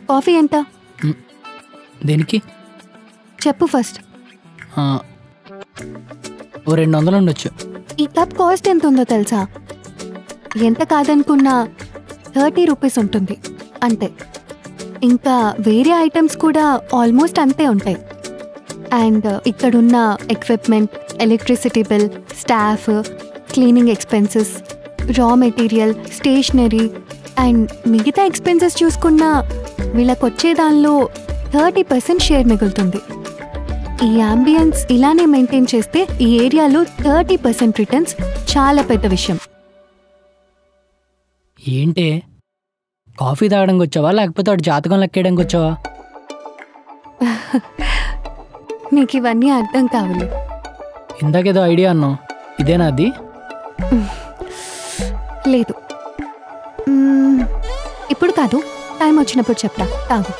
Coffee ఎంత? దేనికి చెప్పు ఫస్ట్. ఓ 200 ఉండొచ్చు. ఈ కప్ కాస్ట్ ఎంత ఉందో తెలుసా? ఎంత కాదనుకున్నా 30 రూపీస్ ఉంటుంది అంతే. ఇంకా వేరే ఐటమ్స్ కూడా ఆల్మోస్ట్ అంతే ఉంటాయి. అండ్ ఇక్కడున్న equipment, electricity bill, staff, cleaning expenses, raw material, stationery and మిగతా ఎక్స్పెన్సెస్ చూసుకున్నా వీళ్ళకి వచ్చే దానిలో 30% షేర్ మిగులుతుంది. ఈ అంబియన్స్ ఇలానే మెయింటైన్ చేస్తే ఈ ఏరియాలో 30% రిటర్న్స్ చాలా పెద్ద విషయం. ఏంటి కాఫీ తాగడానికి వచ్చావా లేకపోతే వాడు జాతకం లెక్కేయడానికి వచ్చావా? నీకు ఇవన్నీ అర్థం కావాలి. ఇందాకేదో ఐడియా అన్నావు, ఇదేనా అది? లేదు, ఇప్పుడు కాదు, టైం వచ్చినప్పుడు చెప్తా, తాగు.